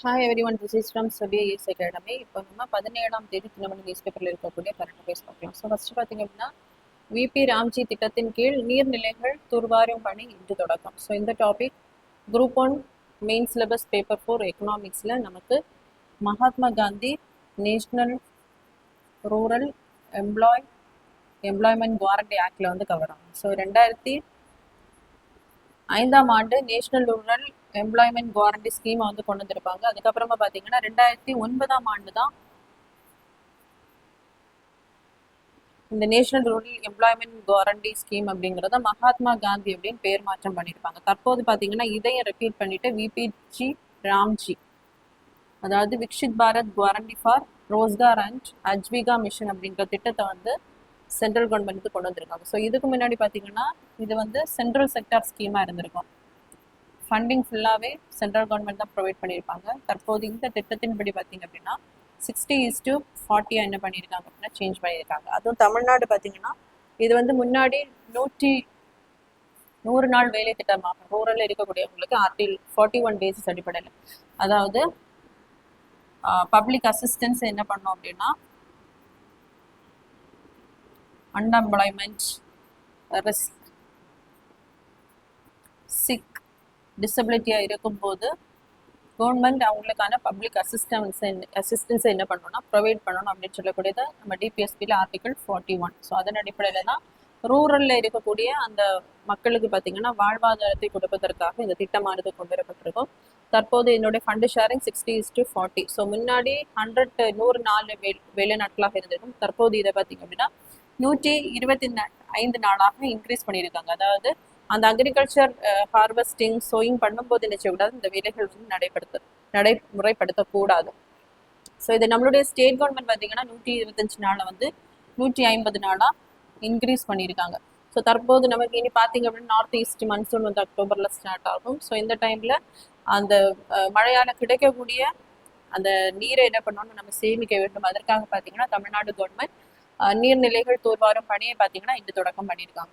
Hi everyone, this is from Sabi IS academy. இப்போ நம்ம 17ஆம் தேதி தினமணி நியூஸ் பேப்பரில் இருக்கக்கூடிய கரண்ட் அஃபேர்ஸ் பார்க்கலாம். ஸோ ஃபஸ்ட்டு பார்த்தீங்க அப்படின்னா, விபி ராம்ஜி திட்டத்தின் கீழ் நீர்நிலைகள் தூர்வாரும் பணி இன்று தொடக்கம். ஸோ இந்த topic group 1 main syllabus paper 4 எக்கனாமிக்ஸில் நமக்கு Mahatma Gandhi national rural employment guarantee ஆக்டில் வந்து கவர் ஆகும். ஸோ 2005ஆம் ஆண்டு நேஷ்னல் ரூரல் எம்ப்ளாய்மெண்ட் குவாரண்டி ஸ்கீமை வந்து கொண்டு வந்திருப்பாங்க. அதுக்கப்புறமா பார்த்தீங்கன்னா 2009ஆம் ஆண்டு தான் இந்த national rural employment guarantee scheme அப்படிங்கிறத மகாத்மா காந்தி அப்படின்னு பேர் மாற்றம் பண்ணியிருப்பாங்க. தற்போது பார்த்தீங்கன்னா இதையும் ரெப்பீட் பண்ணிட்டு விபிஜி ராம்ஜி, அதாவது Viksit Bharat guarantee for Rozgar and Ajeevika mission அப்படிங்கிற திட்டத்தை வந்து சென்ட்ரல் கவர்மெண்ட்டுக்கு கொண்டு வந்திருக்காங்க. ஸோ இதுக்கு முன்னாடி பார்த்தீங்கன்னா இது வந்து சென்ட்ரல் செக்டார் ஸ்கீமாக இருந்திருக்கும். ஃபண்டிங் ஃபுல்லாகவே சென்ட்ரல் கவர்மெண்ட் தான் ப்ரொவைட் பண்ணியிருப்பாங்க. தற்போது இந்த திட்டத்தின்படி பார்த்தீங்க அப்படின்னா 60:40 என்ன பண்ணியிருக்காங்க அப்படின்னா சேஞ்ச் பண்ணியிருக்காங்க. அதுவும் தமிழ்நாடு பார்த்தீங்கன்னா இது வந்து முன்னாடி 100 நாள் வேலை திட்டமாக ரூரலில் இருக்கக்கூடியவங்களுக்கு ஆர்டில் 41 பேசிஸ் அடிப்படையில், அதாவது பப்ளிக் அசிஸ்டன்ஸ் என்ன பண்ணோம் அப்படின்னா அன்எம்ப்ளாய்மெண்ட், ரிஸ்க், சிக், டிசபிலிட்டியாக இருக்கும்போது கவர்மெண்ட் அவங்களுக்கான பப்ளிக் அசிஸ்டன்ஸை என்ன பண்ணணும்னா ப்ரொவைட் பண்ணணும் அப்படின்னு சொல்லக்கூடியது நம்ம டிபிஎஸ்பியில் ஆர்டிகல் 41. ஸோ அதன் அடிப்படையில் தான் ரூரலில் இருக்கக்கூடிய அந்த மக்களுக்கு பார்த்தீங்கன்னா வாழ்வாதாரத்தை கொடுப்பதற்காக இந்த திட்டமானது கொண்டு வரப்பட்டிருக்கும். தற்போது என்னுடைய ஃபண்டு ஷேரிங் 60:40. ஸோ முன்னாடி 104 வேலை நாட்களாக இருந்திருக்கும். தற்போது இதை பார்த்தீங்க அப்படின்னா 125 நாளாக இன்க்ரீஸ் பண்ணியிருக்காங்க. அதாவது அந்த அக்ரிகல்ச்சர் ஹார்வெஸ்டிங் சோயிங் பண்ணும்போது என்ன செய்யக்கூடாது, இந்த வேலைகள் வந்து நடைமுறைப்படுத்தக்கூடாது. ஸோ இது நம்மளுடைய ஸ்டேட் கவர்மெண்ட் பார்த்தீங்கன்னா 125 நாளை வந்து 150 நாளாக இன்க்ரீஸ் பண்ணியிருக்காங்க. ஸோ தற்போது நமக்கு இனி பார்த்தீங்க அப்படின்னா நார்த் ஈஸ்ட் மன்சூன் வந்து அக்டோபரில் ஸ்டார்ட் ஆகும். ஸோ இந்த டைமில் அந்த மழையால் கிடைக்கக்கூடிய அந்த நீரை என்ன பண்ணணும்னு நம்ம சேமிக்க வேண்டும். அதற்காக பார்த்தீங்கன்னா தமிழ்நாடு கவர்மெண்ட் நீர்நிலைகள் தூர்வாரும் பணியை பார்த்தீங்கன்னா இன்று தொடக்கம் பண்ணியிருக்காங்க.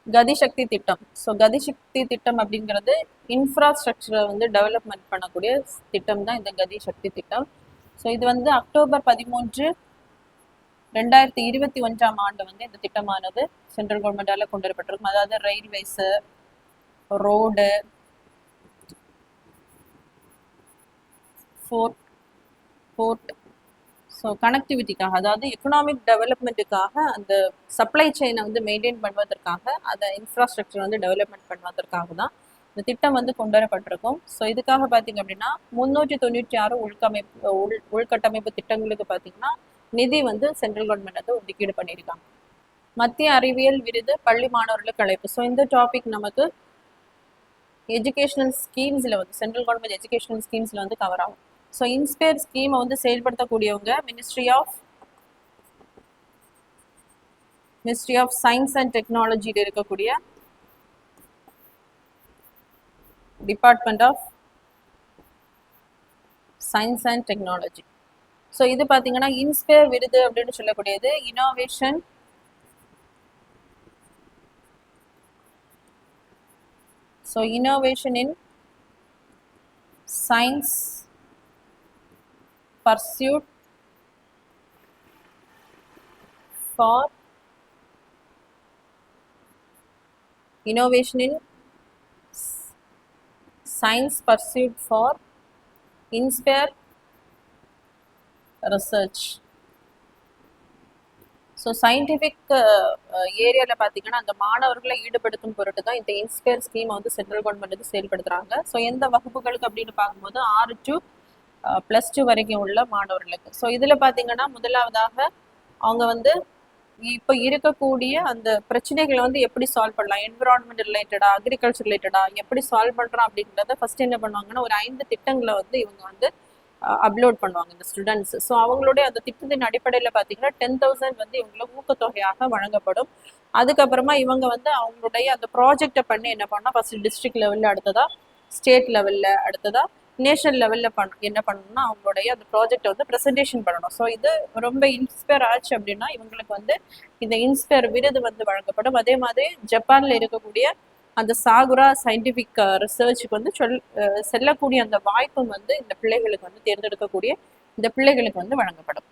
கதிசக்தி திட்டம். ஸோ கதிசக்தி திட்டம் அப்படிங்கிறது இன்ஃப்ராஸ்ட்ரக்சரை வந்து டெவலப்மெண்ட் பண்ணக்கூடிய திட்டம் தான் இந்த கதிசக்தி திட்டம். ஸோ இது வந்து அக்டோபர் 13, 2021ஆம் ஆண்டு வந்து இந்த திட்டமானது சென்ட்ரல் கவர்மெண்டால கொண்டு வரப்பட்டிருக்கும். அதாவது ரயில்வேஸு, ரோடு, போர்ட், ஸோ கனெக்டிவிட்டிக்காக, அதாவது எக்கனாமிக் டெவலப்மெண்ட்டுக்காக அந்த சப்ளை செயினை வந்து மெயின்டைன் பண்ணுவதற்காக, அதை இன்ஃப்ராஸ்ட்ரக்சர் வந்து டெவலப்மெண்ட் பண்ணுவதற்காக தான் இந்த திட்டம் வந்து கொண்டு வரப்பட்டிருக்கும். ஸோ இதுக்காக பார்த்தீங்க அப்படின்னா 396 உள்கட்டமைப்பு திட்டங்களுக்கு பார்த்தீங்கன்னா நிதி வந்து சென்ட்ரல் கவர்மெண்ட் வந்து ஒதுக்கீடு பண்ணியிருக்காங்க. மத்திய அறிவியல் விருது பள்ளி மாணவர்களுக்கு அழைப்பு. ஸோ இந்த டாபிக் நமக்கு எஜுகேஷனல் ஸ்கீம்ஸில் வந்து சென்ட்ரல் கவர்மெண்ட் எஜுகேஷனல் ஸ்கீம்ஸில் வந்து கவர் ஆகும். ஸோ இன்ஸ்பயர் ஸ்கீமை வந்து செயல்படுத்தக்கூடியவங்க மினிஸ்ட்ரி ஆஃப் சயின்ஸ் அண்ட் டெக்னாலஜியில் இருக்கக்கூடிய department of science and technology. So இது பார்த்தீங்கன்னா இன்ஸ்பயர் விருது அப்படின்னு சொல்லக்கூடியது innovation in science pursuit for innovation in science pursuit for inspire research. So scientific ஏரியாவில் பார்த்தீங்கன்னா அந்த மாணவர்களை ஈடுபடுத்தும் பொருட்டு தான் இந்த இன்ஸ்பயர் ஸ்கீமை வந்து சென்ட்ரல் கவர்மெண்ட் வந்து செயல்படுத்துகிறாங்க. ஸோ எந்த வகுப்புகளுக்கு அப்படின்னு பார்க்கும்போது 6 to +2 வரைக்கும் உள்ள மாணவர்களுக்கு. ஸோ இதில் பார்த்தீங்கன்னா முதலாவதாக அவங்க வந்து இப்போ இருக்கக்கூடிய அந்த பிரச்சனைகளை வந்து எப்படி சால்வ் பண்ணலாம், என்விரான்மெண்ட் ரிலேட்டடாக, அக்ரிகல்ச்சர் ரிலேட்டடாக எப்படி சால்வ் பண்ணுறோம் அப்படின்றத ஃபஸ்ட் என்ன பண்ணுவாங்கன்னா ஒரு 5 திட்டங்களை வந்து இவங்க வந்து அப்லோட் பண்ணுவாங்க இந்த ஸ்டூடெண்ட்ஸ். ஸோ அவங்களுடைய அந்த திட்டத்தின் அடிப்படையில் பார்த்தீங்கன்னா 10,000 வந்து இவங்களுக்கு ஊக்கத்தொகையாக வழங்கப்படும். அதுக்கப்புறமா இவங்க வந்து அவங்களுடைய அந்த ப்ராஜெக்டை பண்ணி என்ன பண்ணால் ஃபஸ்ட்டு டிஸ்ட்ரிக்ட் லெவலில், அடுத்ததாக ஸ்டேட் லெவலில், அடுத்ததாக நேஷனல் லெவலில் என்ன பண்ணணும்னா அவங்களுடைய அந்த ப்ராஜெக்டை வந்து ப்ரெசன்டேஷன் பண்ணணும். ஸோ இது ரொம்ப இன்ஸ்பயர் ஆச்சு அப்படின்னா இவங்களுக்கு வந்து இந்த இன்ஸ்பயர் விருது வந்து வழங்கப்படும். அதே மாதிரி ஜப்பானில் இருக்கக்கூடிய அந்த சாகுரா சயின்டிஃபிக் ரிசர்ச்சுக்கு வந்து செல்லக்கூடிய அந்த வாய்ப்பும் வந்து இந்த பிள்ளைகளுக்கு வந்து தேர்ந்தெடுக்கக்கூடிய இந்த பிள்ளைகளுக்கு வந்து வழங்கப்படும்.